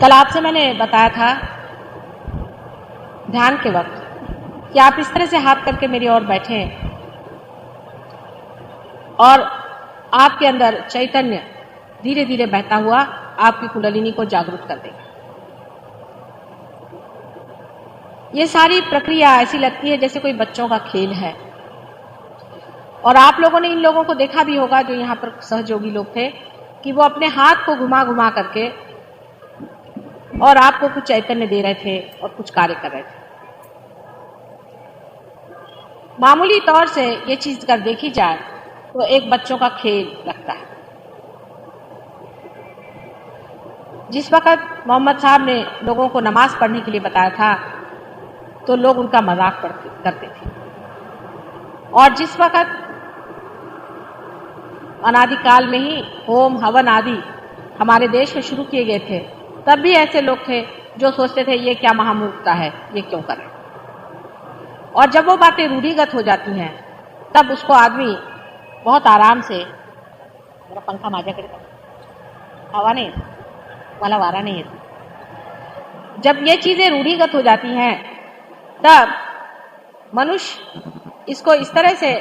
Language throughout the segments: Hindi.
कल आपसे मैंने बताया था ध्यान के वक्त कि आप इस तरह से हाथ करके मेरी ओर बैठे हैं और आपके अंदर चैतन्य धीरे धीरे बहता हुआ आपकी कुंडलिनी को जागरूक कर देगा। ये सारी प्रक्रिया ऐसी लगती है जैसे कोई बच्चों का खेल है, और आप लोगों ने इन लोगों को देखा भी होगा जो यहाँ पर सहयोगी लोग थे कि वो अपने हाथ को घुमा घुमा करके और आपको कुछ चैतन्य दे रहे थे और कुछ कार्य कर रहे थे। मामूली तौर से ये चीज अगर देखी जाए तो एक बच्चों का खेल लगता है। जिस वक्त मोहम्मद साहब ने लोगों को नमाज पढ़ने के लिए बताया था तो लोग उनका मजाक करते थे, और जिस वक्त अनादिकाल में ही होम हवन आदि हमारे देश में शुरू किए गए थे तब भी ऐसे लोग थे जो सोचते थे ये क्या महामूर्खता है, ये क्यों करें। और जब वो बातें रूढ़िगत हो जाती हैं तब उसको आदमी बहुत आराम से, मेरा पंखा माझ्या करेगा, हवा नहीं वाला वारा नहीं है। जब ये चीजें रूढ़िगत हो जाती हैं तब मनुष्य इसको इस तरह से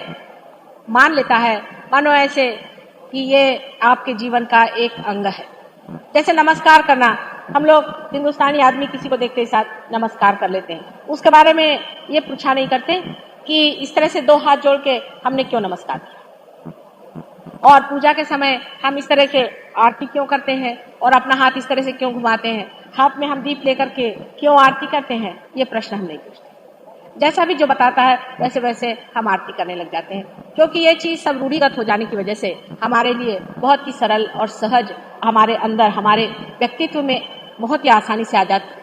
मान लेता है मानो ऐसे कि ये आपके जीवन का एक अंग है। जैसे नमस्कार करना, हम लोग हिंदुस्तानी आदमी किसी को देखते ही साथ नमस्कार कर लेते हैं, उसके बारे में ये पूछा नहीं करते कि इस तरह से दो हाथ जोड़ के हमने क्यों नमस्कार किया, और पूजा के समय हम इस तरह से आरती क्यों करते हैं और अपना हाथ इस तरह से क्यों घुमाते हैं, हाथ में हम दीप लेकर के क्यों आरती करते हैं, ये प्रश्न हम नहीं पूछते। जैसा भी जो बताता है वैसे वैसे हम आरती करने लग जाते हैं, क्योंकि ये चीज सब रूढ़िगत हो जाने की वजह से हमारे लिए बहुत ही सरल और सहज हमारे अंदर हमारे व्यक्तित्व में बहुत ही आसानी से आ जाती है।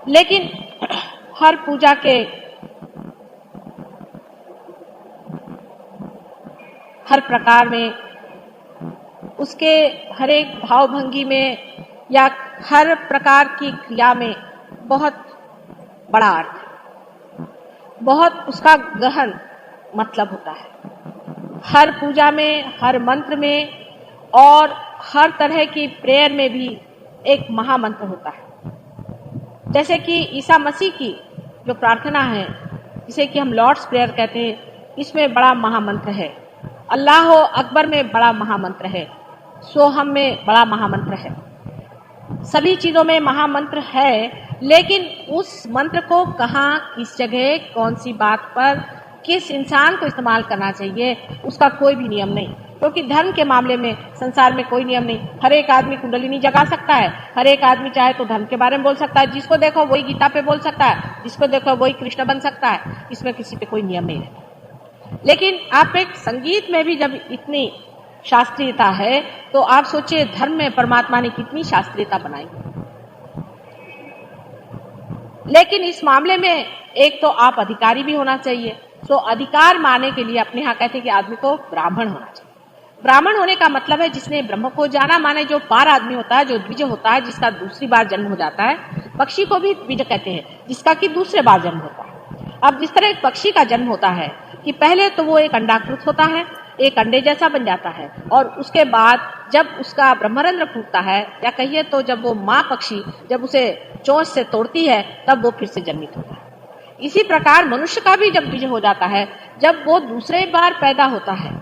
लेकिन हर पूजा के हर प्रकार में, उसके हर एक भावभंगी में या हर प्रकार की क्रिया में बहुत बड़ा अर्थ, बहुत उसका गहन मतलब होता है। हर पूजा में, हर मंत्र में और हर तरह की प्रेयर में भी एक महामंत्र होता है। जैसे कि ईसा मसीह की जो प्रार्थना है जिसे कि हम लॉर्ड्स प्रेयर कहते हैं, इसमें बड़ा महामंत्र है। अल्लाह अकबर में बड़ा महामंत्र है, सोहम में बड़ा महामंत्र है। सभी चीजों में महामंत्र है, लेकिन उस मंत्र को कहाँ, किस जगह, कौन सी बात पर, किस इंसान को इस्तेमाल करना चाहिए, उसका कोई भी नियम नहीं। क्योंकि धर्म के मामले में संसार में कोई नियम नहीं। हर एक आदमी कुंडलिनी जगा सकता है, हर एक आदमी चाहे तो धर्म के बारे में बोल सकता है, जिसको देखो वही गीता पे बोल सकता है, जिसको देखो वही कृष्ण बन सकता है। इसमें किसी पे कोई नियम नहीं रहता। लेकिन आप एक संगीत में भी जब इतनी शास्त्रीयता है तो आप सोचिए धर्म में परमात्मा ने कितनी शास्त्रीयता बनाई। लेकिन इस मामले में एक तो आप अधिकारी भी होना चाहिए। तो अधिकार माने के लिए अपने यहाँ कहते हैं कि आदमी को ब्राह्मण होना चाहिए। ब्राह्मण होने का मतलब है जिसने ब्रह्म को जाना, माने जो पार आदमी होता है, जो द्विज होता है, जिसका दूसरी बार जन्म हो जाता है। पक्षी को भी द्विज कहते हैं, जिसका कि दूसरे बार जन्म होता है। अब जिस तरह एक पक्षी का जन्म होता है कि पहले तो वो एक अंडाकृत होता है, एक अंडे जैसा बन जाता है, और उसके बाद जब उसका ब्रह्मरंध्र फूटता है, या कहिए तो जब वो माँ पक्षी जब उसे चोंच से तोड़ती है तब वो फिर से जन्मित होता है। इसी प्रकार मनुष्य का भी जब बीज हो जाता है, जब वो दूसरे बार पैदा होता है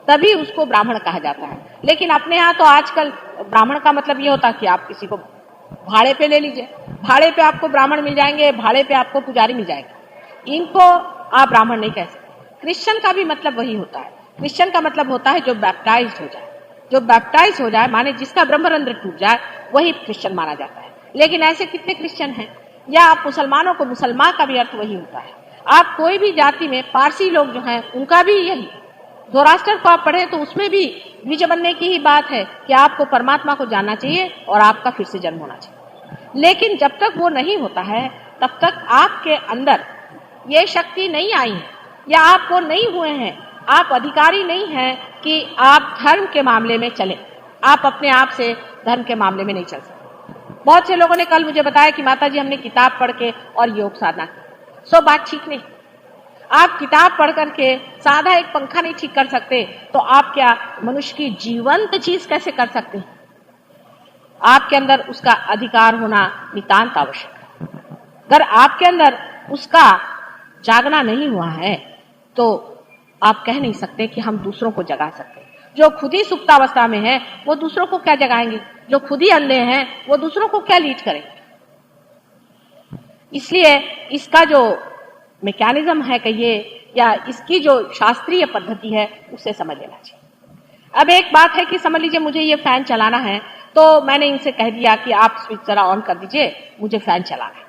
तभी उसको ब्राह्मण कहा जाता है। लेकिन अपने यहाँ तो आजकल ब्राह्मण का मतलब ये होता है कि आप किसी को भाड़े पे ले लीजिए, भाड़े पे आपको ब्राह्मण मिल जाएंगे, भाड़े पे आपको पुजारी मिल जाएंगे, इनको आप ब्राह्मण नहीं कह सकते। क्रिश्चियन का भी मतलब वही होता है। क्रिश्चियन का मतलब होता है जो बैप्टाइज हो जाए, जो बैप्टाइज हो जाए माने जिसका ब्रह्मरंध्र टूट जाए, वही क्रिश्चियन माना जाता है। लेकिन ऐसे कितने क्रिश्चियन हैं? या आप मुसलमानों को, मुसलमान का भी अर्थ वही होता है। आप कोई भी जाति में, पारसी लोग जो हैं उनका भी यही, ज़ोरास्टर को आप पढ़े तो उसमें भी द्विज बनने की ही बात है कि आपको परमात्मा को जानना चाहिए और आपका फिर से जन्म होना चाहिए। लेकिन जब तक वो नहीं होता है तब तक आपके अंदर ये शक्ति नहीं आई है, या आप वो नहीं हुए हैं, आप अधिकारी नहीं हैं कि आप धर्म के मामले में चलें। आप अपने आप से धर्म के मामले में नहीं चल सकते। बहुत से लोगों ने कल मुझे बताया कि माता जी हमने किताब पढ़ के और योग साधना की, सो बात ठीक नहीं। आप किताब पढ़ करके सादा एक पंखा नहीं ठीक कर सकते, तो आप क्या मनुष्य की जीवंत चीज कैसे कर सकते हैं? आपके अंदर उसका अधिकार होना नितांत आवश्यक है। अगर आपके अंदर उसका जागना नहीं हुआ है तो आप कह नहीं सकते कि हम दूसरों को जगा सकते हैं। जो खुद ही सुप्तावस्था में है वो दूसरों को क्या जगाएंगे? जो खुद ही अंधे हैं वो दूसरों को क्या लीड करेंगे? इसलिए इसका जो मैकेनिज्म है कहिए या इसकी जो शास्त्रीय पद्धति है उसे समझ लेना चाहिए। अब एक बात है कि समझ लीजिए मुझे ये फैन चलाना है, तो मैंने इनसे कह दिया कि आप स्विच जरा ऑन कर दीजिए, मुझे फैन चलाना है।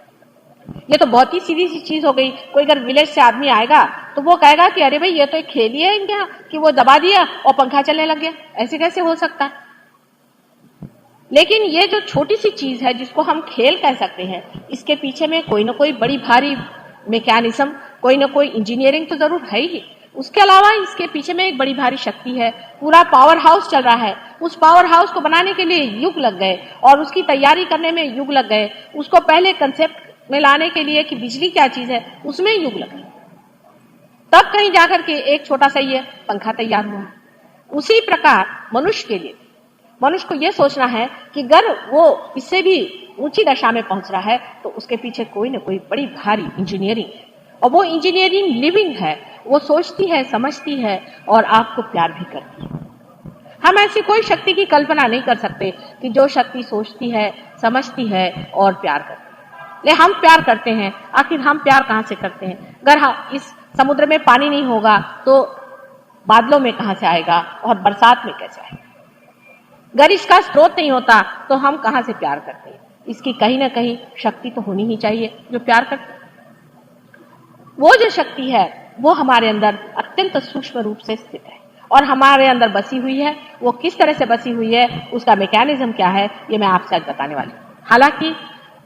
ये तो बहुत ही सीधी सी चीज हो गई। कोई अगर विलेज से आदमी आएगा तो वो कहेगा कि अरे भाई ये तो एक खेल ही है इनके यहाँ कि वो दबा दिया और पंखा चलने लग गया, ऐसे कैसे हो सकता है? लेकिन ये जो छोटी सी चीज है जिसको हम खेल कह सकते हैं, इसके पीछे में कोई ना कोई बड़ी भारी मैकेनिज्म, कोई ना कोई इंजीनियरिंग तो जरूर है ही। उसके अलावा इसके पीछे में एक बड़ी भारी शक्ति है, पूरा पावर हाउस चल रहा है। उस पावर हाउस को बनाने के लिए युग लग गए और उसकी तैयारी करने में युग लग गए। उसको पहले कंसेप्ट में लाने के लिए कि बिजली क्या चीज है उसमें युग लग गए, तब कहीं जाकर के एक छोटा सा ये पंखा तैयार हुआ। उसी प्रकार मनुष्य के लिए, मनुष्य को यह सोचना है कि अगर वो इससे भी ऊंची दशा में पहुंच रहा है तो उसके पीछे कोई ना कोई बड़ी भारी इंजीनियरिंग है, और वो इंजीनियरिंग लिविंग है। वो सोचती है, समझती है और आपको प्यार भी करती है। हम ऐसी कोई शक्ति की कल्पना नहीं कर सकते कि जो शक्ति सोचती है, समझती है और प्यार करती है। ले हम प्यार करते हैं, आखिर हम प्यार कहां से करते हैं? अगर हम इस समुद्र में पानी नहीं होगा तो बादलों में कहां से आएगा और बरसात में कैसे आएगा? अगर इसका स्रोत नहीं होता तो हम कहां से प्यार करते हैं? इसकी कहीं ना कहीं शक्ति तो होनी ही चाहिए जो प्यार करते। वो जो शक्ति है वो हमारे अंदर अत्यंत सूक्ष्म रूप से स्थित है और हमारे अंदर बसी हुई है। वो किस तरह से बसी हुई है, उसका मैकेनिज्म क्या है, ये मैं आपसे आज बताने वाली हूँ। हालांकि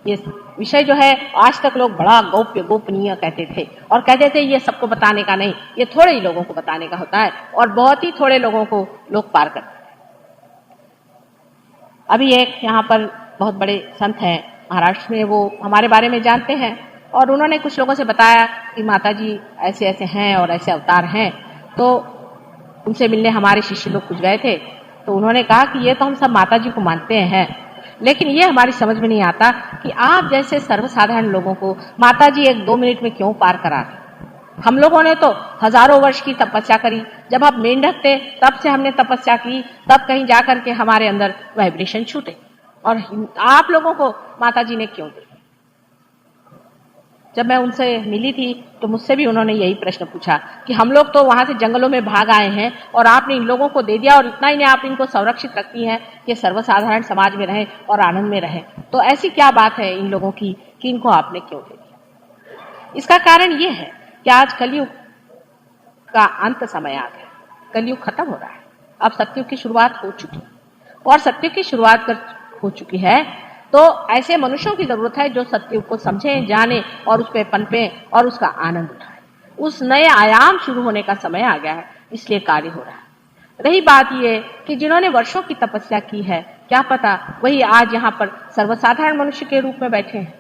ये विषय जो है आज तक लोग बड़ा गौप्य गोपनीय कहते थे और कहते थे ये सबको बताने का नहीं, ये थोड़े ही लोगों को बताने का होता है और बहुत ही थोड़े लोगों को लोग पार करते हैं। अभी एक यहाँ पर बहुत बड़े संत हैं महाराष्ट्र में, वो हमारे बारे में जानते हैं और उन्होंने कुछ लोगों से बताया कि माता जी ऐसे ऐसे हैं और ऐसे अवतार हैं। तो उनसे मिलने हमारे शिष्य लोग कुछ गए थे, तो उन्होंने कहा कि ये तो हम सब माता जी को मानते हैं, लेकिन ये हमारी समझ में नहीं आता कि आप जैसे सर्वसाधारण लोगों को माता जी 1-2 मिनट में क्यों पार करा दें। हम लोगों ने तो हजारों वर्ष की तपस्या करी, जब हम मेंढक थे तब से हमने तपस्या की, तब कहीं जाकर के हमारे अंदर वाइब्रेशन छूटे, और आप लोगों को माता जी ने क्यों दी? जब मैं उनसे मिली थी तो मुझसे भी उन्होंने यही प्रश्न पूछा कि हम लोग तो वहां से जंगलों में भाग आए हैं और आपने इन लोगों को दे दिया और इतना ही नहीं आप इनको संरक्षित रखती हैं कि सर्वसाधारण समाज में रहें और आनंद में रहें, तो ऐसी क्या बात है इन लोगों की कि इनको आपने क्यों दे दिया? इसका कारण ये है कि आज कलयुग का अंत समय आ गया, कलयुग खत्म हो रहा है, अब सत्युग की शुरुआत हो चुकी है और सत्युग की शुरुआत हो चुकी है तो ऐसे मनुष्यों की जरूरत है जो सत्युग को समझें, जाने और उस पर पनपे और उसका आनंद उठाएं। उस नए आयाम शुरू होने का समय आ गया है, इसलिए कार्य हो रहा है। रही बात ये कि जिन्होंने वर्षों की तपस्या की है, क्या पता वही आज यहाँ पर सर्वसाधारण मनुष्य के रूप में बैठे हैं।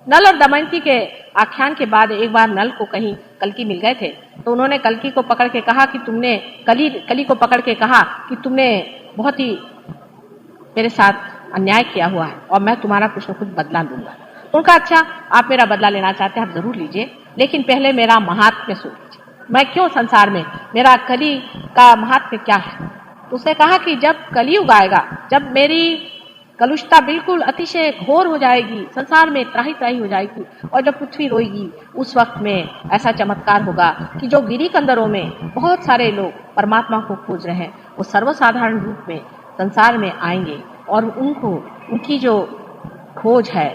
नल और दमयंती के आख्यान के बाद एक बार नल को कहीं कल्कि मिल गए थे, तो उन्होंने कल्कि को पकड़ के कहा कि तुमने कली को पकड़ के कहा कि तुमने बहुत ही मेरे साथ अन्याय किया हुआ है और मैं तुम्हारा कुछ न कुछ बदला दूंगा। उनका अच्छा, आप मेरा बदला लेना चाहते हैं आप जरूर लीजिए, लेकिन पहले मेरा महात्म्य सुन लीजिए, मैं क्यों संसार में, मेरा कली का महात्म्य क्या है। तो उसने कहा कि जब कलियुग आएगा, जब मेरी कलुषता बिल्कुल अतिशय घोर हो जाएगी, संसार में त्राही त्राही हो जाएगी और जब पृथ्वी रोएगी, उस वक्त में ऐसा चमत्कार होगा कि जो गिरी कंदरों में बहुत सारे लोग परमात्मा को खोज रहे हैं वो सर्वसाधारण रूप में संसार में आएंगे और उनको उनकी जो खोज है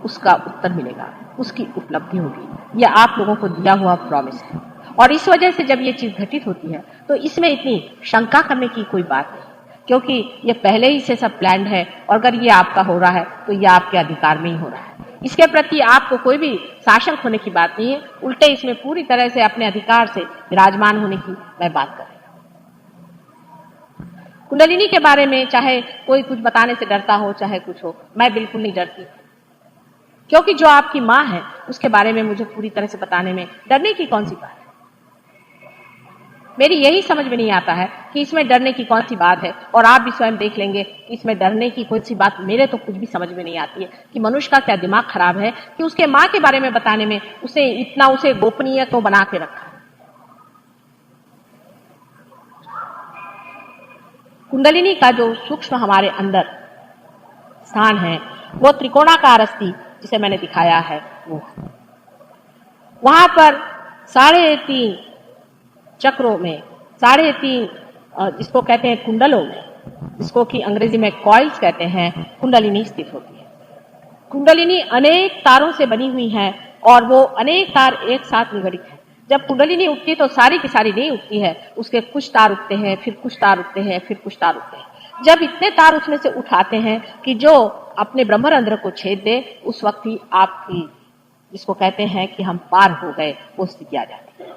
उसका उत्तर मिलेगा, उसकी उपलब्धि होगी। यह आप लोगों को दिया हुआ प्रॉमिस है और इस वजह से जब ये चीज घटित होती है तो इसमें इतनी शंका करने की कोई बात नहीं, क्योंकि ये पहले ही से सब प्लान्ड है और अगर ये आपका हो रहा है तो ये आपके अधिकार में ही हो रहा है। इसके प्रति आपको कोई भी शासन होने की बात नहीं है, उल्टे इसमें पूरी तरह से अपने अधिकार से विराजमान होने की मैं बात कर रही हूँ। कुंडलिनी के बारे में चाहे कोई कुछ बताने से डरता हो चाहे कुछ हो, मैं बिल्कुल नहीं डरती। क्योंकि जो आपकी माँ है उसके बारे में मुझे पूरी तरह से बताने में डरने की कौन सी बात है। मेरी यही समझ में नहीं आता है कि इसमें डरने की कौन सी बात है। और आप भी स्वयं देख लेंगे कि इसमें डरने की कौन सी बात, मेरे तो कुछ भी समझ में नहीं आती है कि मनुष्य का क्या दिमाग खराब है कि उसके माँ के बारे में बताने में उसे इतना उसे गोपनीय तो बना के रखा। कुंडलिनी का जो सूक्ष्म हमारे अंदर स्थान है वो त्रिकोणाकार अस्थि जिसे मैंने दिखाया है वो वहां पर 3.5 चक्रों में 3.5 जिसको कहते हैं कुंडलों में, जिसको कि अंग्रेजी में कॉइल्स कहते हैं, कुंडलिनी स्थित होती है। कुंडलिनी अनेक तारों से बनी हुई है और वो अनेक तार एक साथ निगड़ित है। जब कुंडलिनी उठती है तो सारी की सारी नहीं उठती है, उसके कुछ तार उठते हैं, फिर कुछ तार उठते हैं, फिर कुछ तार उठते हैं। जब इतने तार उसमें से उठाते हैं कि जो अपने ब्रह्मरंध्र को छेद दे, उस वक्त ही आपकी जिसको कहते हैं कि हम पार हो गए वो स्थिति आ जाती है।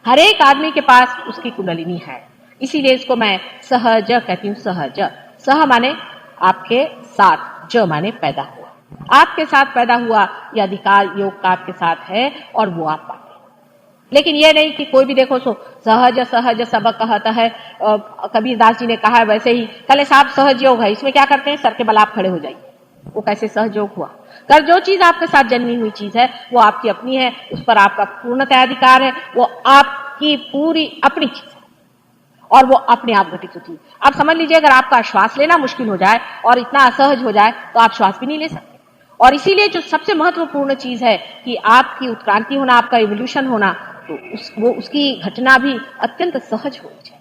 हर एक आदमी के पास उसकी कुंडलिनी है, इसीलिए इसको मैं सहज कहती हूँ। सहज, सह माने आपके साथ, ज माने पैदा हुआ, आपके साथ पैदा हुआ, यह अधिकार योग का आपके साथ है और वो आप पाते। लेकिन ये नहीं कि कोई भी देखो सो सहज सहज सब कहत है। कबीरदास जी ने कहा है वैसे ही कले साहब सहज योग है, इसमें क्या करते हैं, सर के बल आप खड़े हो जाइए। वो कैसे सहज योग हुआ? कर जो चीज आपके साथ जन्मी हुई चीज है वो आपकी अपनी है, उस पर आपका पूर्णतः अधिकार है, वो आपकी पूरी अपनी चीज है और वो अपने आप घटित होती है। आप समझ लीजिए अगर आपका श्वास लेना मुश्किल हो जाए और इतना असहज हो जाए तो आप श्वास भी नहीं ले सकते। और इसीलिए जो सबसे महत्वपूर्ण चीज है कि आपकी उत्क्रांति होना, आपका इवोल्यूशन होना, तो उसकी घटना भी अत्यंत सहज होनी चाहिए,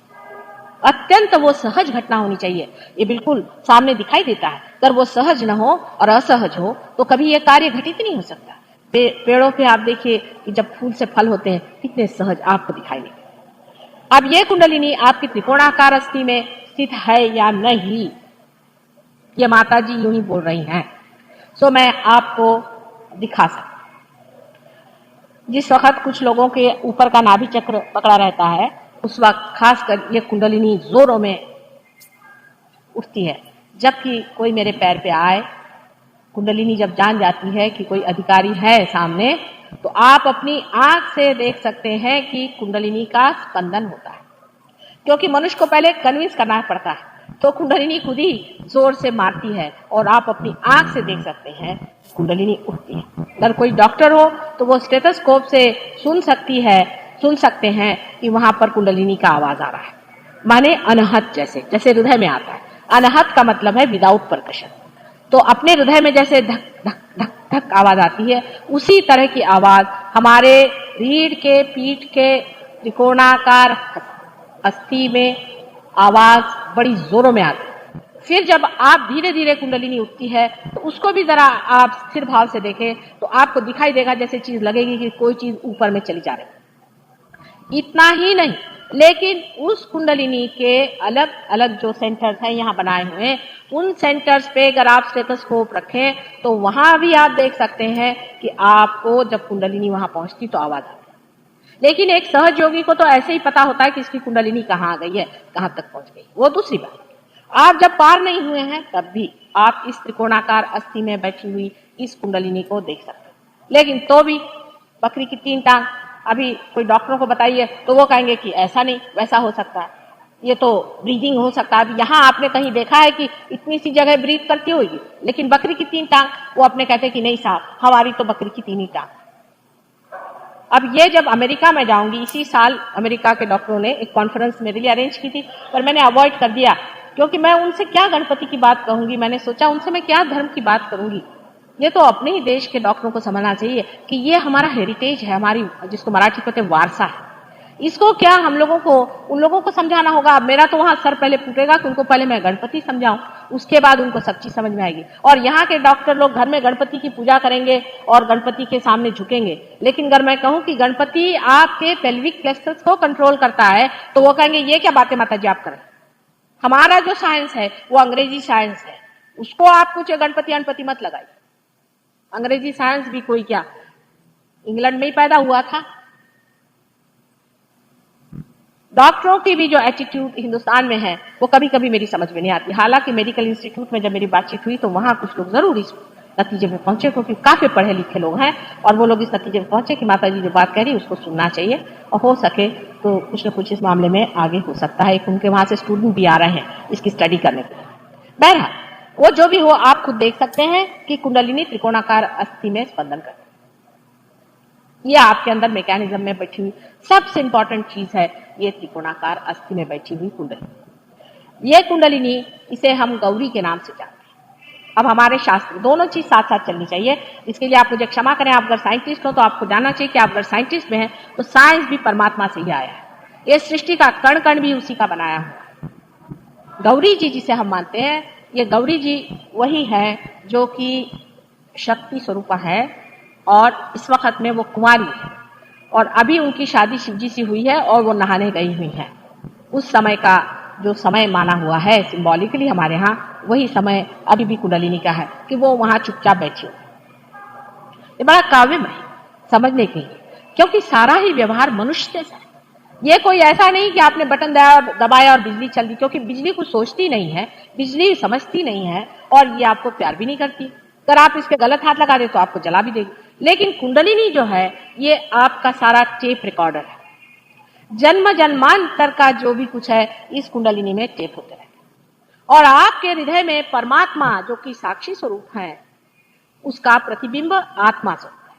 अत्यंत वो सहज घटना होनी चाहिए। ये बिल्कुल सामने दिखाई देता है। अगर वो सहज न हो और असहज हो तो कभी ये कार्य घटित नहीं हो सकता। पेड़ों पे आप देखिए कि जब फूल से फल होते हैं कितने सहज आपको दिखाई देते हैं। अब ये कुंडलिनी आपकी त्रिकोणाकार अस्थि में स्थित है या नहीं, ये माता जी यूं ही बोल रही हैं, सो मैं आपको दिखा सकती। जिस वक्त कुछ लोगों के ऊपर का नाभि चक्र पकड़ा रहता है उस वक्त खासकर ये कुंडलिनी जोरों में उठती है। जबकि कोई मेरे पैर पे आए, कुंडलिनी जब जान जाती है कि कोई अधिकारी है सामने, तो आप अपनी आंख से देख सकते हैं कि कुंडलिनी का स्पंदन होता है। क्योंकि मनुष्य को पहले कन्विंस करना पड़ता है, तो कुंडलिनी खुद ही जोर से मारती है और आप अपनी आंख से देख सकते हैं कुंडलिनी उठती है। अगर कोई डॉक्टर हो तो वो स्टेथोस्कोप से सुन सकते हैं कि वहां पर कुंडलिनी का आवाज आ रहा है, माने अनहत, जैसे हृदय में आता है। अनहत का मतलब है विदाउट परकशन। तो अपने हृदय में जैसे धक धक धक धक आवाज आती है, उसी तरह की आवाज हमारे रीढ़ के पीठ के त्रिकोणाकार अस्थि में आवाज बड़ी जोरों में आती है। फिर जब आप धीरे धीरे कुंडलिनी उठती है तो उसको भी जरा आप स्थिर भाव से देखें तो आपको दिखाई देगा जैसे चीज लगेगी कि कोई चीज ऊपर में चली जा रही। इतना ही नहीं, लेकिन उस कुंडलिनी के अलग अलग जो सेंटर्स हैं यहाँ बनाए हुए, उन सेंटर्स पे अगर आप स्टेथोस्कोप रखें तो वहां भी आप देख सकते हैं कि आपको जब कुंडलिनी वहां पहुंचती तो आवाज आती है। लेकिन एक सहज योगी को तो ऐसे ही पता होता है कि इसकी कुंडलिनी कहाँ आ गई है, कहाँ तक पहुंच गई, वो दूसरी बात। आप जब पार नहीं हुए हैं तब भी आप इस त्रिकोणाकार अस्थि में बैठी हुई इस कुंडलिनी को देख सकते हैं। लेकिन तो भी बकरी की 3 टांग, अभी कोई डॉक्टरों को बताइए तो वो कहेंगे कि ऐसा नहीं वैसा हो सकता है, ये तो ब्रीदिंग हो सकता है। अभी यहाँ आपने कहीं देखा है कि इतनी सी जगह ब्रीथ करती होगी, लेकिन बकरी की 3 टांग, वो अपने कहते हैं कि नहीं साहब हमारी तो बकरी की 3 ही टांग। अब ये जब अमेरिका में जाऊंगी, इसी साल अमेरिका के डॉक्टरों ने एक कॉन्फ्रेंस मेरे लिए अरेंज की थी, पर मैंने अवॉइड कर दिया क्योंकि मैं उनसे क्या गणपति की बात कहूंगी। मैंने सोचा उनसे मैं क्या धर्म की बात करूंगी। ये तो अपने ही देश के डॉक्टरों को समझना चाहिए कि ये हमारा हेरिटेज है, हमारी जिसको मराठी कहते हैं वारसा है। इसको क्या हम लोगों को उन लोगों को समझाना होगा। अब मेरा तो वहां सर पहले फूटेगा कि उनको पहले मैं गणपति समझाऊं, उसके बाद उनको सब चीज समझ में आएगी। और यहाँ के डॉक्टर लोग घर में गणपति की पूजा करेंगे और गणपति के सामने झुकेंगे, लेकिन अगर मैं कहूं कि गणपति आपके पेल्विक प्लेक्सस को कंट्रोल करता है तो वो कहेंगे ये क्या बातें माता जी आप करें। हमारा जो साइंस है वो अंग्रेजी साइंस है, उसको आप कुछ गणपति अनपति मत लगाइए। अंग्रेजी साइंस भी कोई क्या इंग्लैंड में ही पैदा हुआ था। डॉक्टरों की भी जो एटीट्यूड हिंदुस्तान में है वो कभी कभी मेरी समझ में नहीं आती। हालांकि मेडिकल इंस्टीट्यूट में जब मेरी बातचीत हुई तो वहां कुछ लोग जरूर नतीजे में पहुंचे, क्योंकि काफी पढ़े लिखे लोग हैं और वो लोग इस नतीजे में पहुंचे कि माता जी जो बात कह रही है उसको सुनना चाहिए और हो सके तो कुछ न कुछ इस मामले में आगे हो सकता है। उनके वहां से स्टूडेंट भी आ रहे हैं इसकी स्टडी करने के लिए। बहरहाल वो जो भी हो, आप खुद देख सकते हैं कि कुंडलिनी त्रिकोणाकार अस्थि में स्पंदन करती है। ये आपके अंदर मैकेनिज्म में बैठी हुई सबसे इंपॉर्टेंट चीज है, ये त्रिकोणाकार अस्थि में बैठी हुई कुंडलिनी। ये कुंडलिनी, इसे हम गौरी के नाम से जानते हैं। अब हमारे शास्त्र दोनों चीज साथ साथ चलनी चाहिए। इसके लिए आप मुझे क्षमा करें, आप अगर साइंटिस्ट हो तो आपको जानना चाहिए कि आप अगर साइंटिस्ट में हैं तो साइंस भी परमात्मा से ही आया है। ये सृष्टि का कण कण भी उसी का बनाया हुआ है। गौरी जी जिसे हम मानते हैं, ये गौरी जी वही है जो कि शक्ति स्वरूप है और इस वक्त में वो कुंवारी है और अभी उनकी शादी शिवजी से हुई है और वो नहाने गई हुई है। उस समय का जो समय माना हुआ है सिंबॉलिकली हमारे यहाँ, वही समय अभी भी कुंडलिनी का है कि वो वहां चुपचाप बैठी हो। ये बड़ा काव्यमय समझने के लिए, क्योंकि सारा ही व्यवहार मनुष्य से है। ये कोई ऐसा नहीं कि आपने बटन दबाया और बिजली चल दी, क्योंकि बिजली कुछ सोचती नहीं है, बिजली समझती नहीं है और ये आपको प्यार भी नहीं करती। अगर आप इस पे गलत हाथ लगा दे तो आपको जला भी देगी। लेकिन कुंडलिनी जो है ये आपका सारा टेप रिकॉर्डर है। जन्म जन्मांतर का जो भी कुछ है इस कुंडलिनी में टेप होते रहते हैं और आपके हृदय में परमात्मा जो कि साक्षी स्वरूप है, उसका प्रतिबिंब आत्मा स्वरूप है।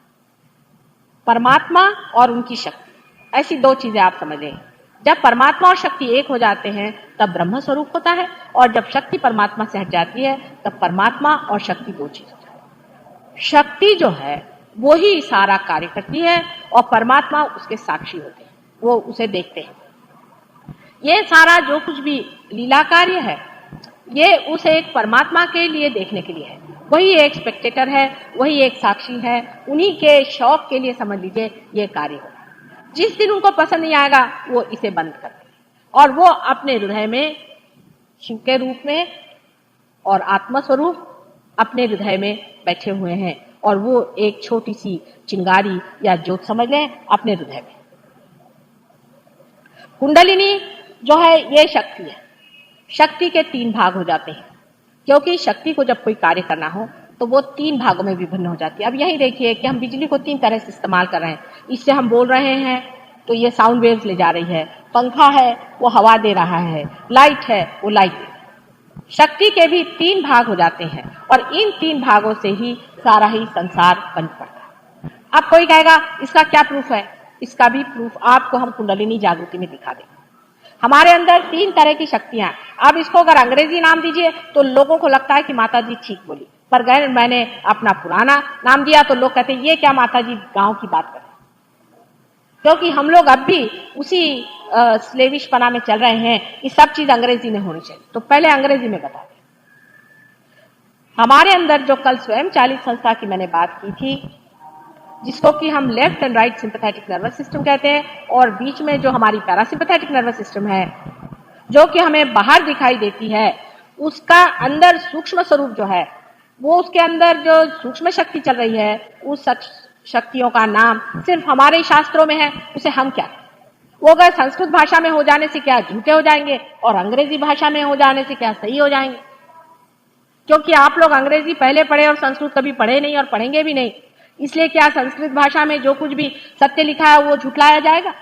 परमात्मा और उनकी शक्ति, ऐसी दो चीजें आप समझ लें। जब परमात्मा और शक्ति एक हो जाते हैं तब ब्रह्म स्वरूप होता है, और जब शक्ति परमात्मा से हट जाती है तब परमात्मा और शक्ति दो चीज होती है। शक्ति जो है वो ही सारा कार्य करती है और परमात्मा उसके साक्षी होते हैं, वो उसे देखते हैं। ये सारा जो कुछ भी लीला कार्य है ये उस एक परमात्मा के लिए देखने के लिए है। वही एक स्पेक्टेटर है, वही एक साक्षी है। उन्हीं के शौक के लिए समझ लीजिए ये कार्य हो। जिस दिन उनको पसंद नहीं आएगा वो इसे बंद कर देंगे और वो अपने हृदय में शिव के रूप में और आत्मा स्वरूप अपने हृदय में बैठे हुए हैं और वो एक छोटी सी चिंगारी या ज्योत समझ लें अपने हृदय में। कुंडलिनी जो है ये शक्ति है। शक्ति के तीन भाग हो जाते हैं, क्योंकि शक्ति को जब कोई कार्य करना हो तो वो तीन भागों में विभिन्न हो जाती है। अब यही देखिए कि हम बिजली को तीन तरह से इस्तेमाल कर रहे हैं। इससे हम बोल रहे हैं तो ये साउंड वेव्स ले जा रही है, पंखा है वो हवा दे रहा है, लाइट है वो लाइट दे रहा है। शक्ति के भी तीन भाग हो जाते हैं और इन तीन भागों से ही सारा ही संसार बन पड़ता है। अब कोई कहेगा इसका क्या प्रूफ है? इसका भी प्रूफ आपको हम कुंडलिनी जागृति में दिखा देंगे। हमारे अंदर तीन तरह की शक्तियां। अब इसको अगर अंग्रेजी नाम दीजिए तो लोगों को लगता है कि माता जी ठीक बोली, पर अगर मैंने अपना पुराना नाम दिया तो लोग कहते हैं ये क्या माता जी गांव की बात कर रहे हैं। क्योंकि हम लोग अब भी उसी स्लेविश पना में चल रहे हैं कि सब चीज अंग्रेजी में होनी चाहिए। तो पहले अंग्रेजी में बता दें। हमारे अंदर जो कल स्वयं चालित संस्था की मैंने बात की थी, जिसको कि हम left and right sympathetic nervous system कहते हैं, और बीच में जो हमारी पैरासिम्पैथेटिक नर्वस सिस्टम है जो कि हमें बाहर दिखाई देती है, उसका अंदर सूक्ष्म स्वरूप जो है वो उसके अंदर जो सूक्ष्म शक्ति चल रही है उस शक्तियों का नाम सिर्फ हमारे शास्त्रों में है। उसे हम क्या, वो अगर संस्कृत भाषा में हो जाने से क्या झूठे हो जाएंगे और अंग्रेजी भाषा में हो जाने से क्या सही हो जाएंगे? क्योंकि आप लोग अंग्रेजी पहले पढ़े और संस्कृत कभी पढ़े नहीं और पढ़ेंगे भी नहीं, इसलिए क्या संस्कृत भाषा में जो कुछ भी सत्य लिखा है वो झुठलाया जाएगा?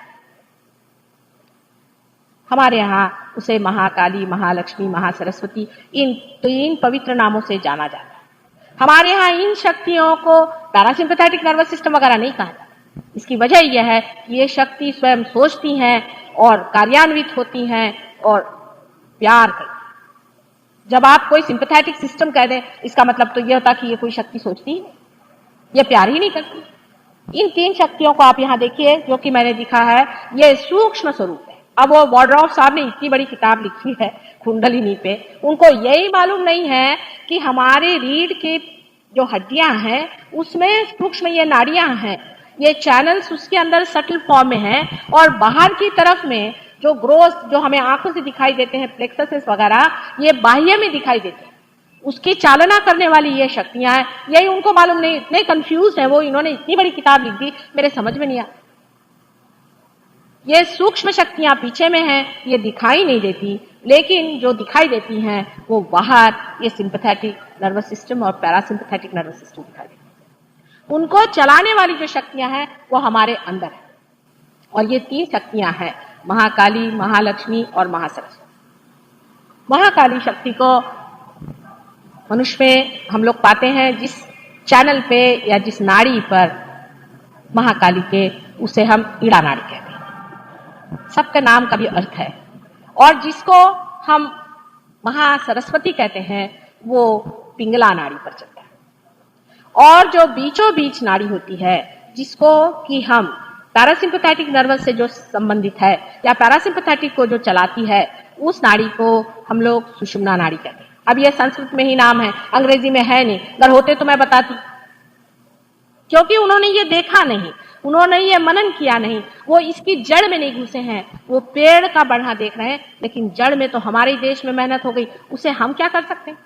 हमारे यहाँ उसे महाकाली, महालक्ष्मी, महासरस्वती इन तीन पवित्र नामों से जाना जाता है। हमारे यहाँ इन शक्तियों को पैरासिम्पैथेटिक नर्वस सिस्टम वगैरह नहीं कहा जाता। इसकी वजह यह है कि ये शक्ति स्वयं सोचती हैं और कार्यान्वित होती हैं और प्यार करती हैं। जब आप कोई सिंपैथेटिक सिस्टम कह दें इसका मतलब तो ये होता कि ये कोई शक्ति सोचती है, ये प्यार ही नहीं करती। इन तीन शक्तियों को आप यहाँ देखिए जो कि मैंने दिखा है, ये सूक्ष्म स्वरूप है। अब वो वॉर्डरॉफ साहब ने इतनी बड़ी किताब लिखी है कुंडलिनी पे, उनको यही मालूम नहीं है कि हमारे रीढ़ की जो हड्डियां हैं उसमें सूक्ष्म ये नाड़ियां हैं, ये चैनल्स उसके अंदर सटल फॉर्म में हैं, और बाहर की तरफ में जो ग्रोथ जो हमें आंखों से दिखाई देते हैं प्लेक्सस वगैरह, ये बाह्य में दिखाई देते हैं। उसकी चालना करने वाली ये शक्तियां हैं, यही उनको मालूम नहीं। इतने कंफ्यूज है वो, इन्होंने इतनी बड़ी किताब लिख दी, मेरे समझ में नहीं आया। ये सूक्ष्म शक्तियां पीछे में हैं, ये दिखाई नहीं देती, लेकिन जो दिखाई देती हैं वो बाहर ये सिंपैथेटिक नर्वस सिस्टम और पैरासिम्पैथेटिक नर्वस सिस्टम दिखाई देती। उनको चलाने वाली जो शक्तियां हैं वो हमारे अंदर है, और ये 3 शक्तियां हैं, महाकाली, महालक्ष्मी और महासरस्वती। महाकाली शक्ति को मनुष्य में हम लोग पाते हैं जिस चैनल पे या जिस नाड़ी पर महाकाली के, उसे हम ईड़ा नाड़ी कहते हैं। सबका नाम का भी अर्थ है। और जिसको हम महासरस्वती कहते हैं वो पिंगला नाड़ी पर चलता है। और जो बीचों बीच नाड़ी होती है, जिसको कि हम पैरासिम्पैथेटिक नर्वस से जो संबंधित है या पैरासिम्पैथेटिक को जो चलाती है, उस नाड़ी को हम लोग सुषुम्ना नाड़ी कहते हैं। अब ये संस्कृत में ही नाम है, अंग्रेजी में है नहीं। अगर होते तो मैं बताती, क्योंकि उन्होंने ये देखा नहीं, उन्होंने ये मनन किया नहीं, वो इसकी जड़ में नहीं घुसे हैं। वो पेड़ का बढ़ना देख रहे हैं, लेकिन जड़ में तो हमारे देश में मेहनत हो गई, उसे हम क्या कर सकते हैं।